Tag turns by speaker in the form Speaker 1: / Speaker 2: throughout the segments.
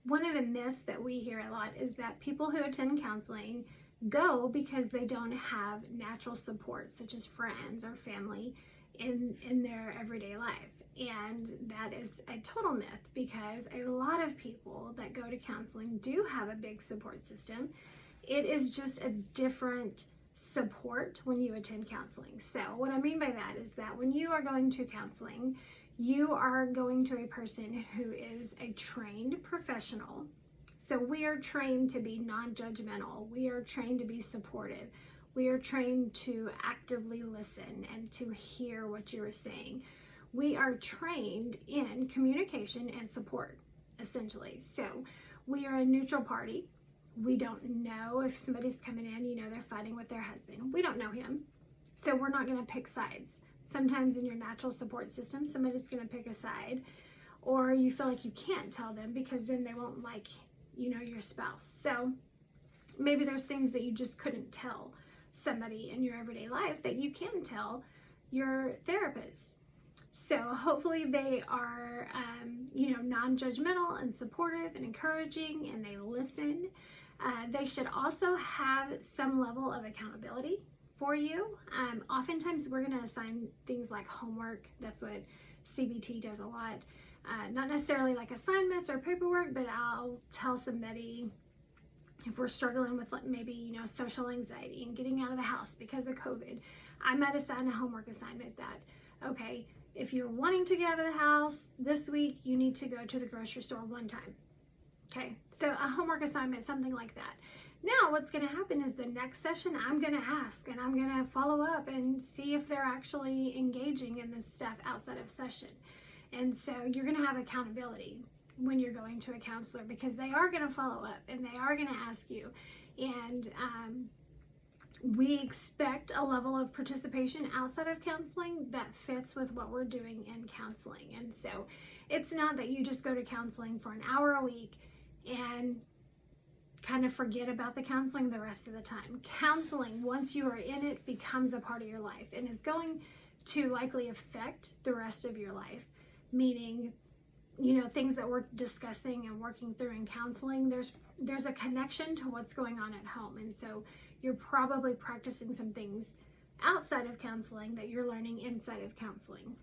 Speaker 1: one of the myths that we hear a lot is that people who attend counseling go because they don't have natural support, such as friends or family in their everyday life. And that is a total myth, because a lot of people that go to counseling do have a big support system. It is just a different support when you attend counseling. So what I mean by that is that when you are going to counseling, you are going to a person who is a trained professional. So we are trained to be non-judgmental. We are trained to be supportive. We are trained to actively listen and to hear what you are saying. We are trained in communication and support, essentially. So we are a neutral party. We don't know if somebody's coming in, they're fighting with their husband. We don't know him. So we're not going to pick sides. Sometimes in your natural support system, somebody's going to pick a side, or you feel like you can't tell them because then they won't like, your spouse. So maybe there's things that you just couldn't tell somebody in your everyday life that you can tell your therapist. So hopefully they are, non-judgmental and supportive and encouraging, and they listen. They should also have some level of accountability for you. Oftentimes we're going to assign things like homework. That's what CBT does a lot. Not necessarily like assignments or paperwork, but I'll tell somebody if we're struggling with maybe, social anxiety and getting out of the house because of COVID, I might assign a homework assignment that, okay, if you're wanting to get out of the house this week, you need to go to the grocery store one time. Okay, so a homework assignment, something like that. Now what's going to happen is the next session I'm going to ask, and I'm going to follow up and see if they're actually engaging in this stuff outside of session. And so you're going to have accountability when you're going to a counselor, because they are going to follow up and they are going to ask you. And we expect a level of participation outside of counseling that fits with what we're doing in counseling. And so it's not that you just go to counseling for an hour a week and kind of forget about the counseling the rest of the time. Counseling, once you are in it, becomes a part of your life and is going to likely affect the rest of your life. Meaning, things that we're discussing and working through in counseling, there's a connection to what's going on at home. And so you're probably practicing some things outside of counseling that you're learning inside of counseling.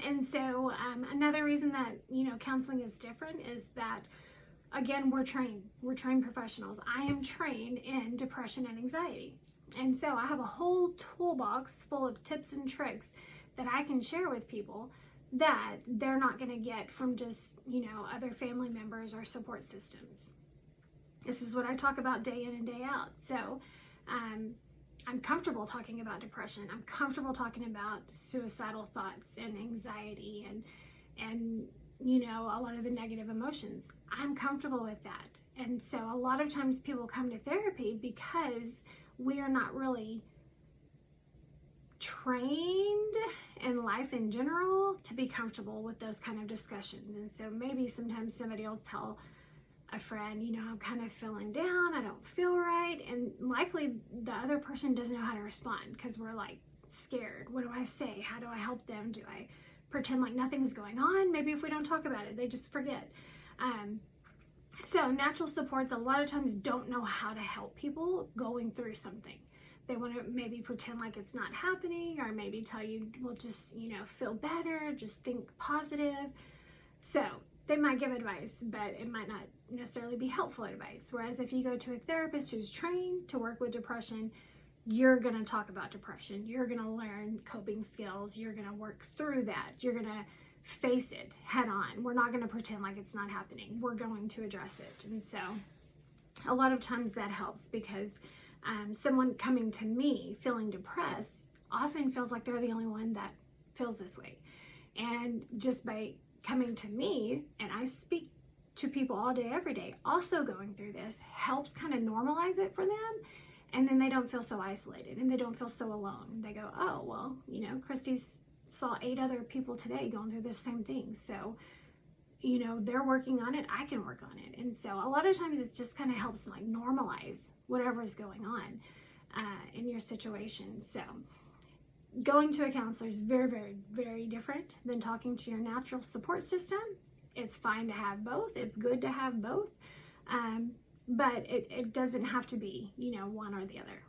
Speaker 1: And so another reason that, counseling is different is that, again, we're trained professionals. I am trained in depression and anxiety. And so I have a whole toolbox full of tips and tricks that I can share with people that they're not going to get from just, other family members or support systems. This is what I talk about day in and day out. So I'm comfortable talking about depression. I'm comfortable talking about suicidal thoughts and anxiety and a lot of the negative emotions. I'm comfortable with that. And so a lot of times people come to therapy because we are not really trained in life in general to be comfortable with those kind of discussions. And so maybe sometimes somebody will tell a friend, I'm kind of feeling down, I don't feel right, and likely the other person doesn't know how to respond because we're like scared. What do I say? How do I help them? Do I pretend like nothing's going on? Maybe if we don't talk about it, they just forget. So natural supports a lot of times don't know how to help people going through something. They want to maybe pretend like it's not happening, or maybe tell you, well, just, feel better, just think positive. So they might give advice, but it might not necessarily be helpful advice. Whereas if you go to a therapist who's trained to work with depression, you're going to talk about depression. You're going to learn coping skills. You're going to work through that. You're going to face it head on. We're not going to pretend like it's not happening. We're going to address it. And so a lot of times that helps, because someone coming to me feeling depressed often feels like they're the only one that feels this way. And just by coming to me, and I speak to people all day, every day, also going through this, helps kind of normalize it for them. And then they don't feel so isolated and they don't feel so alone. They go, oh, well, Christy's saw 8 other people today going through the same thing. So, they're working on it, I can work on it. And so a lot of times it just kind of helps like normalize whatever is going on in your situation. So going to a counselor is very, very, very different than talking to your natural support system. it's fine to have both. It's good to have both. But it doesn't have to be, one or the other.